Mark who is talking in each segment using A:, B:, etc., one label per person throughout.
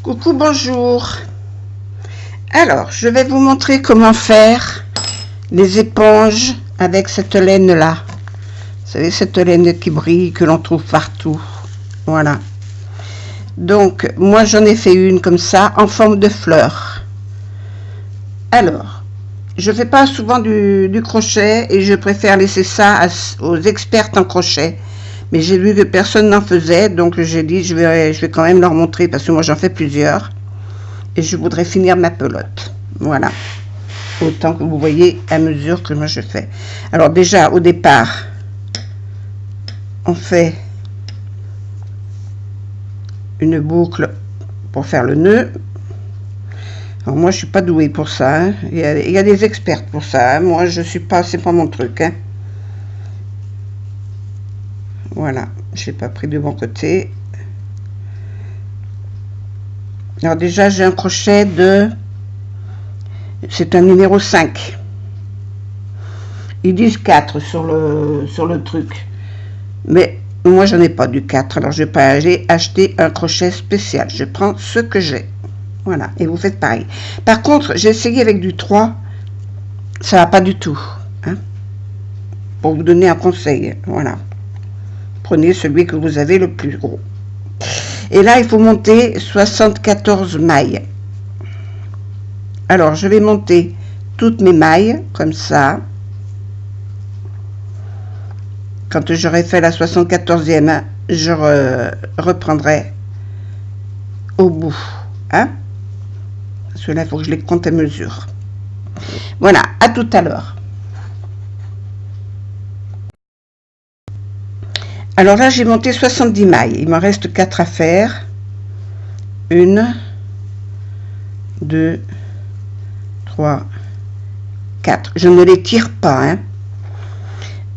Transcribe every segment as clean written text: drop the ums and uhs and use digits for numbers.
A: Coucou, bonjour. Alors, je vais vous montrer comment faire les éponges avec cette laine-là. Vous savez, cette laine qui brille, que l'on trouve partout. Voilà. Donc, moi, j'en ai fait une comme ça, en forme de fleur. Alors, je fais pas souvent du crochet et je préfère laisser ça aux expertes en crochet. Mais j'ai vu que personne n'en faisait, donc j'ai dit je vais quand même leur montrer parce que moi j'en fais plusieurs. Et je voudrais finir ma pelote. Voilà. Autant que vous voyez à mesure que moi je fais. Alors déjà, au départ, on fait une boucle pour faire le nœud. Alors moi je suis pas douée pour ça. Hein. Il y a des expertes pour ça. Hein. Moi je suis pas, c'est pas mon truc. Hein. Voilà, je n'ai pas pris de bon côté. Alors déjà, j'ai un crochet de... C'est un numéro 5. Ils disent 4 sur le truc. Mais moi, je n'en ai pas du 4. Alors, je vais pas aller acheter un crochet spécial. Je prends ce que j'ai. Voilà, et vous faites pareil. Par contre, j'ai essayé avec du 3. Ça va pas du tout. Hein, pour vous donner un conseil. Voilà. Prenez celui que vous avez le plus gros. Et là, il faut monter 74 mailles. Alors, je vais monter toutes mes mailles, comme ça. Quand j'aurai fait la 74e, je reprendrai au bout. Hein? Parce que là, il faut que je les compte à mesure. Voilà, à tout à l'heure. Alors là, j'ai monté 70 mailles. Il m'en reste 4 à faire. 1, 2, 3, 4. Je ne les tire pas. Hein.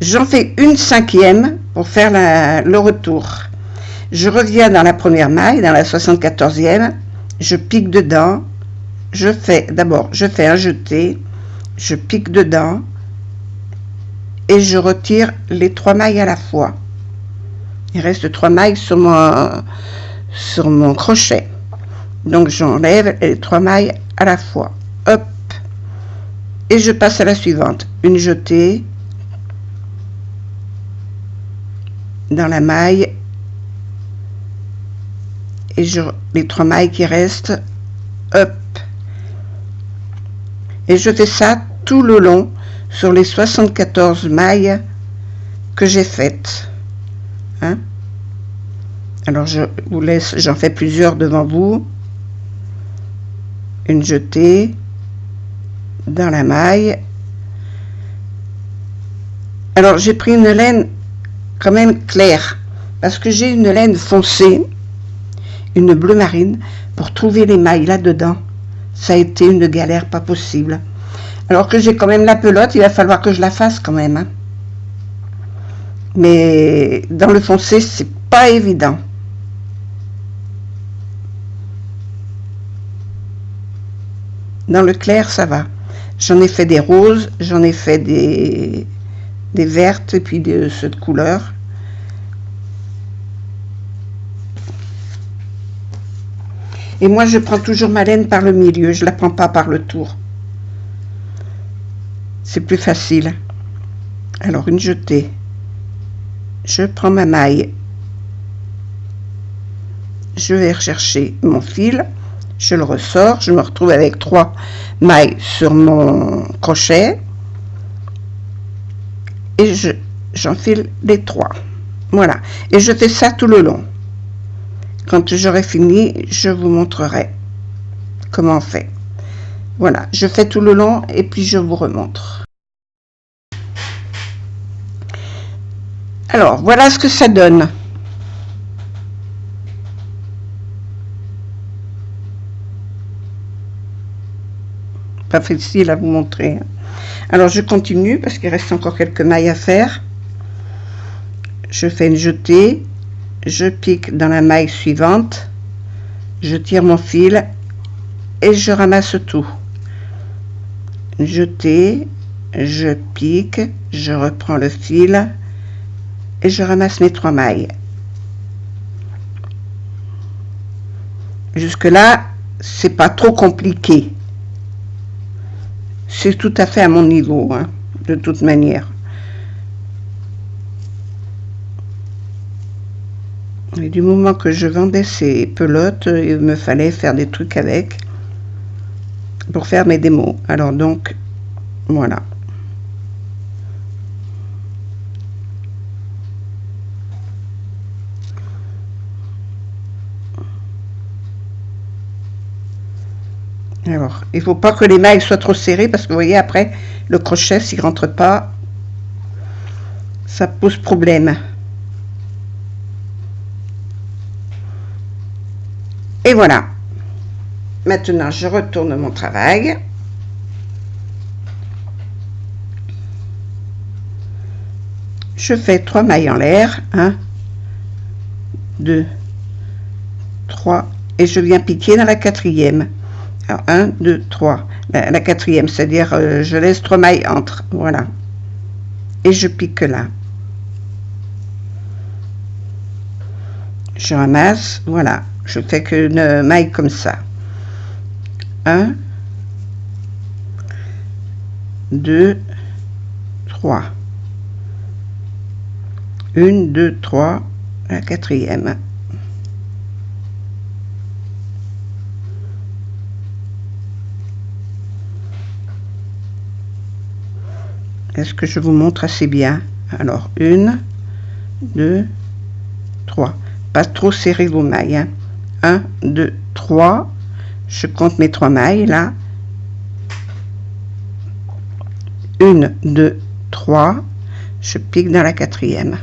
A: J'en fais une 5e pour faire le retour. Je reviens dans la première maille, dans la 74e. Je pique dedans. Je fais un jeté. Je pique dedans. Et je retire les 3 mailles à la fois. Il reste 3 mailles sur mon crochet. Donc j'enlève les 3 mailles à la fois. Hop. Et je passe à la suivante. Une jetée dans la maille. Et les 3 mailles qui restent. Hop. Et je fais ça tout le long sur les 74 mailles que j'ai faites. Hein? Alors je vous laisse, j'en fais plusieurs devant vous. Une jetée dans la maille. Alors j'ai pris une laine quand même claire parce que j'ai une laine foncée, une bleu marine. Pour trouver les mailles là-dedans, ça a été une galère pas possible. Alors que j'ai quand même la pelote, il va falloir que je la fasse quand même. Hein. Mais dans le foncé, c'est pas évident. Dans le clair, ça va. J'en ai fait des roses, j'en ai fait des vertes et puis de cette couleur. Et moi, je prends toujours ma laine par le milieu, je la prends pas par le tour. C'est plus facile. Alors, une jetée. Je prends ma maille, je vais rechercher mon fil, je le ressors, je me retrouve avec 3 mailles sur mon crochet et j'enfile les 3. Voilà, et je fais ça tout le long. Quand j'aurai fini, je vous montrerai comment on fait. Voilà, je fais tout le long et puis je vous remontre. Alors, voilà ce que ça donne. Pas facile à vous montrer. Alors, je continue parce qu'il reste encore quelques mailles à faire. Je fais une jetée. Je pique dans la maille suivante. Je tire mon fil et je ramasse tout. Une jetée. Je pique. Je reprends le fil. Et je ramasse mes 3 mailles. Jusque là, c'est pas trop compliqué. C'est tout à fait à mon niveau, hein, de toute manière. Et du moment que je vendais ces pelotes, il me fallait faire des trucs avec pour faire mes démos. Alors donc, voilà. Alors, il ne faut pas que les mailles soient trop serrées parce que vous voyez, après, le crochet, s'il ne rentre pas, ça pose problème. Et voilà. Maintenant, je retourne mon travail. Je fais 3 mailles en l'air. 1, 2, 3. Et je viens piquer dans la quatrième. Alors, 1, 2, 3. La quatrième, c'est-à-dire je laisse 3 mailles entre. Voilà. Et je pique là. Je ramasse. Voilà. Je fais qu'une maille comme ça. 1, 2, 3. 1, 2, 3. La quatrième. Est-ce que je vous montre assez bien? Alors, 1, 2, 3. Pas trop serrer vos mailles. Hein. 1, 2, 3. Je compte mes 3 mailles là. 1, 2, 3. Je pique dans la quatrième.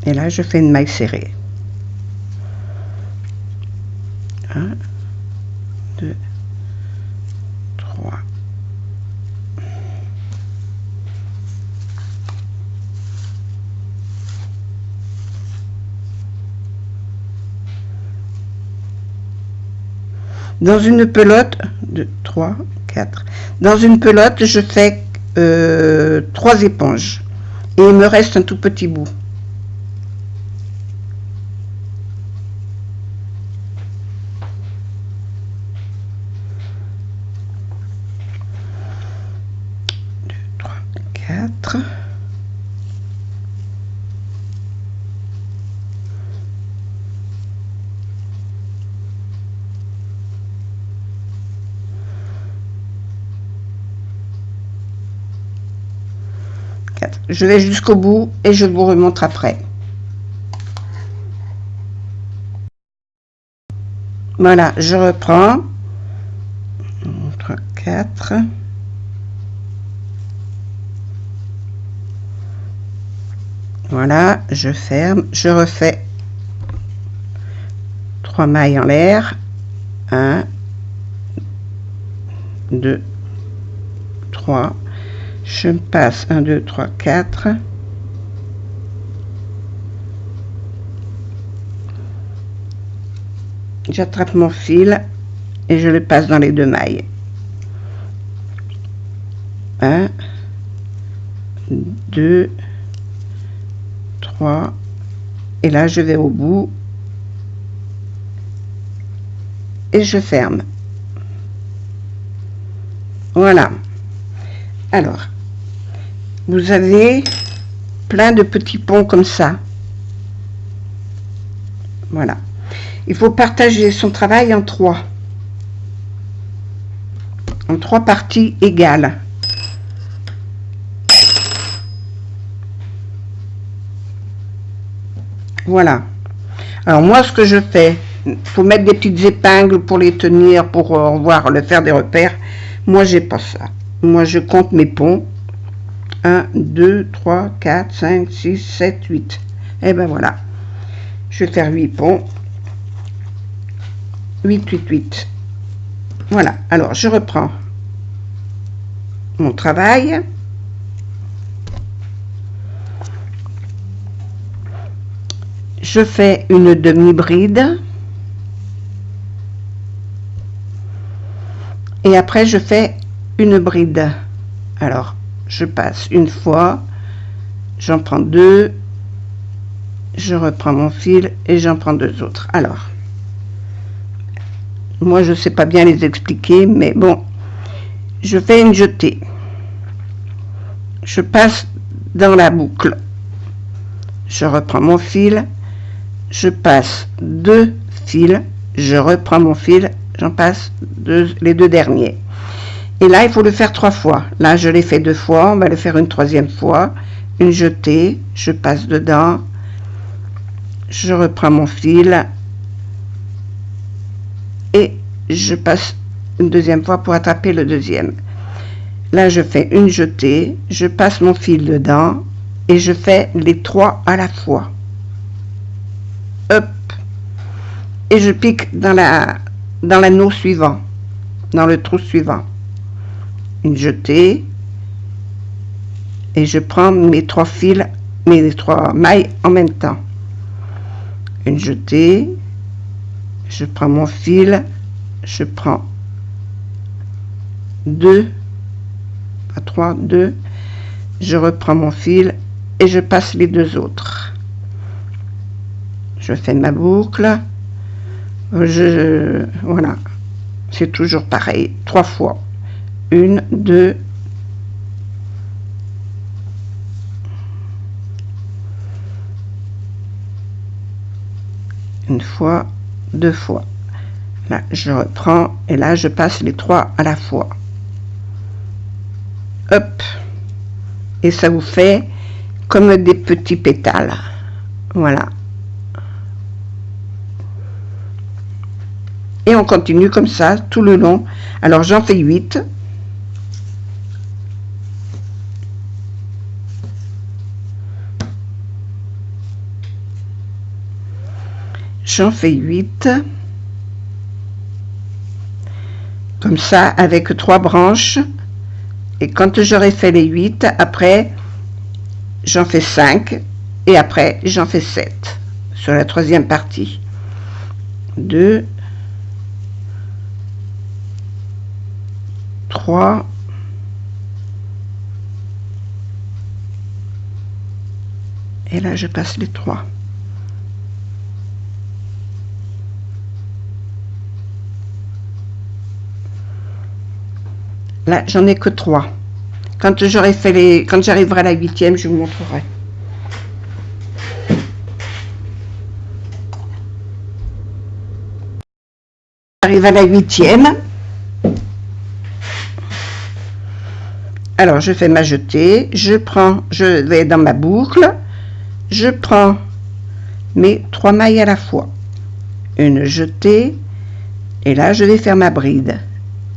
A: Et là, je fais une maille serrée. 1, 2, 3. Dans une pelote, 2, 3, 4. Dans une pelote, je fais 3 éponges. Et il me reste un tout petit bout. Je vais jusqu'au bout et je vous remontre après. Voilà, je reprends. 3, 4. Voilà, je ferme, je refais 3 mailles en l'air. 1, 2, 3. Je me passe 1, 2, 3, 4. J'attrape mon fil et je le passe dans les 2 mailles. 1, 2, 3. Et là, je vais au bout et je ferme. Voilà. Alors, vous avez plein de petits ponts comme ça. Voilà. Il faut partager son travail en 3. En 3 parties égales. Voilà. Alors moi, ce que je fais, il faut mettre des petites épingles pour les tenir, pour faire des repères. Moi, j'ai pas ça. Moi, je compte mes ponts. 1, 2, 3, 4, 5, 6, 7, 8. Et ben voilà. Je vais faire 8 ponts. 8, 8, 8. Voilà. Alors, je reprends mon travail. Je fais une demi-bride. Et après, je fais une bride. Alors, je passe une fois, j'en prends 2, je reprends mon fil et j'en prends deux autres. Alors, moi je sais pas bien les expliquer, mais bon, je fais une jetée, je passe dans la boucle, je reprends mon fil, je passe deux fils, je reprends mon fil, j'en passe les deux derniers. Et là, il faut le faire 3 fois. Là, je l'ai fait 2 fois, on va le faire une 3e fois. Une jetée, je passe dedans, je reprends mon fil et je passe une 2e fois pour attraper le 2e. Là, je fais une jetée, je passe mon fil dedans et je fais les 3 à la fois. Hop. Et je pique dans l'anneau suivant, dans le trou suivant. Une jetée et je prends mes 3 fils, mes 3 mailles en même temps. Une jetée, je prends mon fil, je prends 2, pas 3, 2, je reprends mon fil et je passe les deux autres. Je fais ma boucle, voilà, c'est toujours pareil, 3 fois. 1, 2, une fois, 2 fois. Là, je reprends et là, je passe les 3 à la fois. Hop. Et ça vous fait comme des petits pétales. Voilà. Et on continue comme ça tout le long. Alors, j'en fais 8. J'en fais 8 comme ça avec 3 branches et quand j'aurai fait les 8 après j'en fais 5 et après j'en fais 7 sur la 3e partie. 2, 3, et là je passe les 3. Là, j'en ai que 3. Quand j'aurai fait quand j'arriverai à la 8e, je vous montrerai. J'arrive à la 8e. Alors, je fais ma jetée. Je vais dans ma boucle. Je prends mes 3 mailles à la fois. Une jetée. Et là, je vais faire ma bride.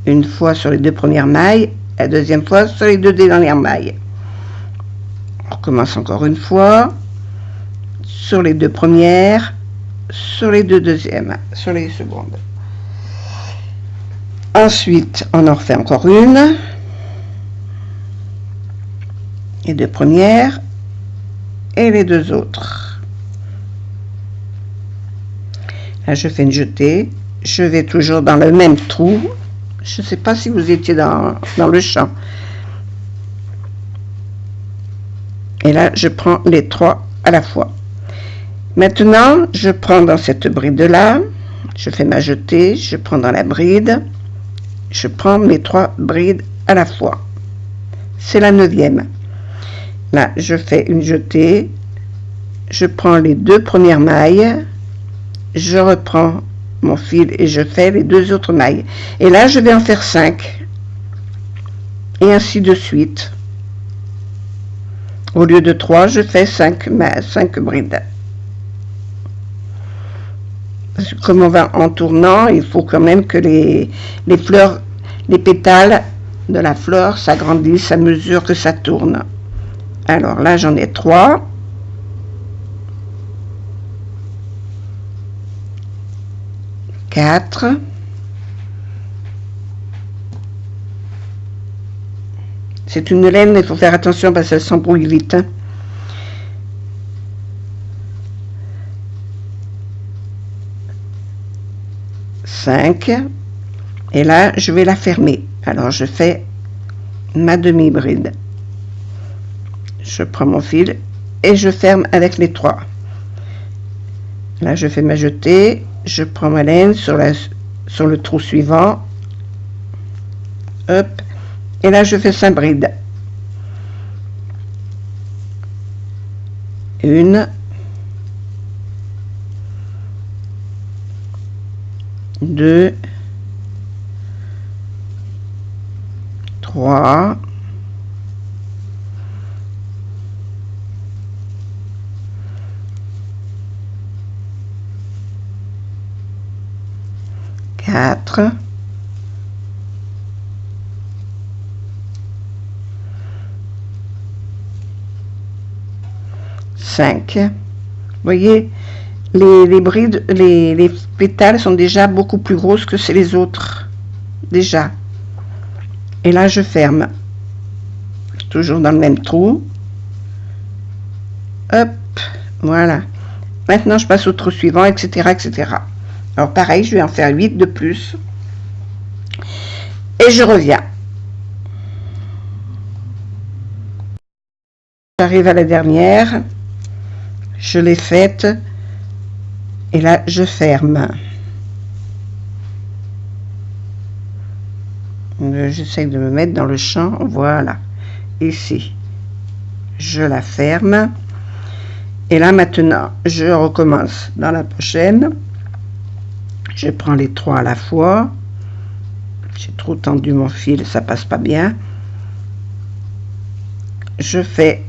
A: Une fois sur les 2 premières mailles, la 2e fois sur les 2 dernières mailles. On recommence encore une fois, sur les 2 premières, sur les 2 deuxièmes, sur les secondes. Ensuite, on en refait encore une, les 2 premières et les 2 autres. Là, je fais une jetée, je vais toujours dans le même trou. Je ne sais pas si vous étiez dans le champ. Et là, je prends les 3 à la fois. Maintenant, je prends dans cette bride-là, je fais ma jetée, je prends dans la bride, je prends mes 3 brides à la fois. C'est la 9e. Là, je fais une jetée, je prends les 2 premières mailles, je reprends mon fil et je fais les 2 autres mailles et là je vais en faire 5 et ainsi de suite. Au lieu de 3 je fais 5 brides, parce que comme on va en tournant, il faut quand même que les fleurs, les pétales de la fleur s'agrandissent à mesure que ça tourne. Alors là j'en ai 3. C'est une laine, mais il faut faire attention parce qu'elle s'embrouille vite. 5. Et là, je vais la fermer. Alors, je fais ma demi-bride. Je prends mon fil et je ferme avec les 3. Là, je fais ma jetée, je prends ma laine sur le trou suivant. Hop. Et là, je fais 5 brides. 1, 2, 3, 4, 5. Vous voyez, les brides, les pétales sont déjà beaucoup plus grosses que les autres. Déjà. Et là, je ferme. Toujours dans le même trou. Hop, voilà. Maintenant, je passe au trou suivant, etc., etc. Alors, pareil, je vais en faire 8 de plus. Et je reviens. J'arrive à la dernière. Je l'ai faite. Et là, je ferme. J'essaye de me mettre dans le champ. Voilà. Ici. Je la ferme. Et là, maintenant, je recommence dans la prochaine. Je prends les 3 à la fois. J'ai trop tendu mon fil, ça passe pas bien. Je fais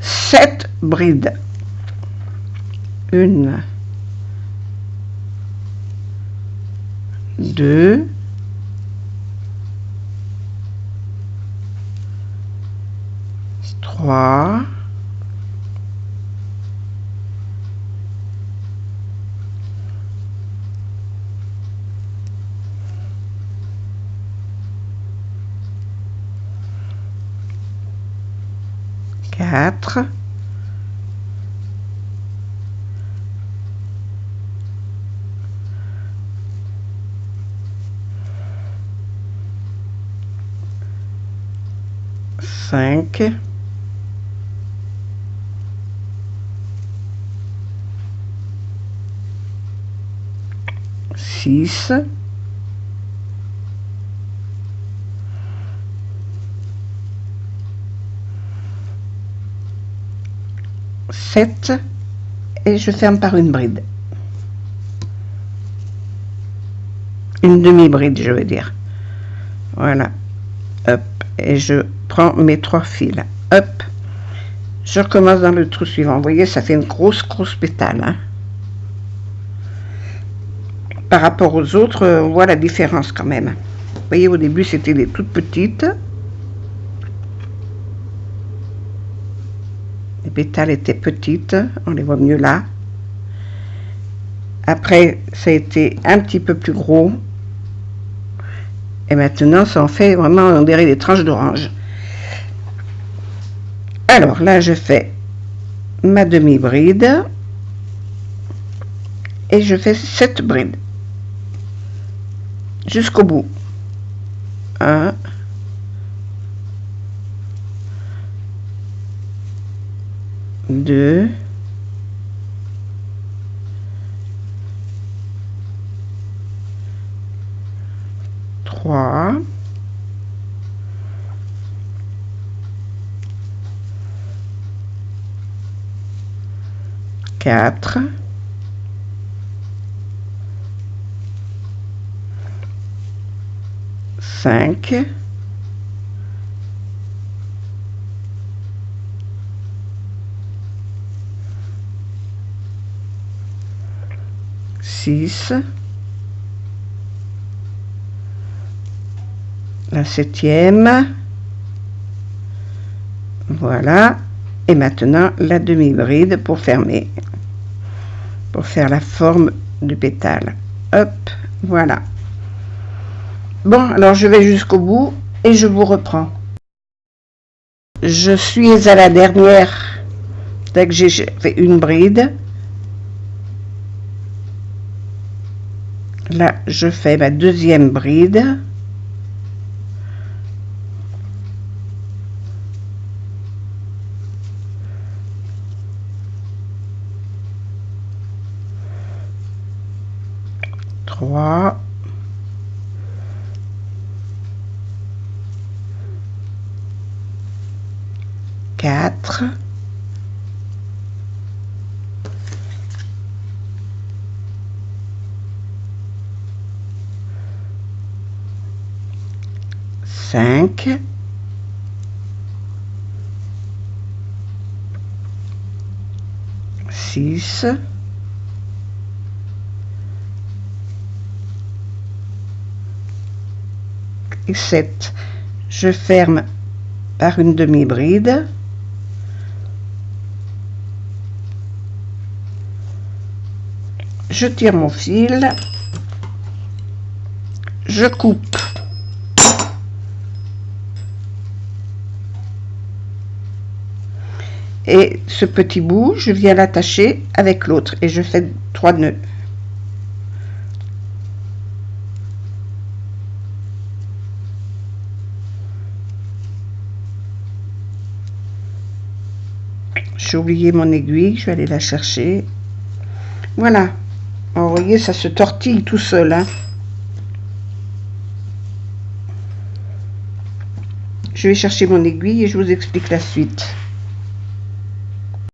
A: 7 brides. 1, 2, 3, 4, 5, 6, 7 et je ferme par une bride. Une demi-bride, je veux dire. Voilà. Hop. Et je prends mes 3 fils. Hop. Je recommence dans le trou suivant. Vous voyez, ça fait une grosse pétale. Hein. Par rapport aux autres, on voit la différence quand même. Vous voyez, au début, c'était des toutes petites. Les pétales étaient petites. On les voit mieux là. Après, ça a été un petit peu plus gros. Et maintenant, ça en fait vraiment, on dirait des tranches d'orange. Alors là, je fais ma demi-bride. Et je fais 7 brides. Jusqu'au bout. 1, 2, 3, 4, 5, 6, la 7e, voilà, et maintenant la demi-bride pour fermer, pour faire la forme du pétale. Hop, voilà. Bon, alors je vais jusqu'au bout et je vous reprends. Je suis à la dernière, dès que j'ai fait une bride. Là, je fais ma deuxième bride. 3, 4, 5, 6, et 7. Je ferme par une demi-bride. Je tire mon fil. Je coupe. Et ce petit bout, je viens l'attacher avec l'autre et je fais 3 nœuds. J'ai oublié mon aiguille, je vais aller la chercher. Voilà. Alors, vous voyez, ça se tortille tout seul, hein. Je vais chercher mon aiguille et je vous explique la suite.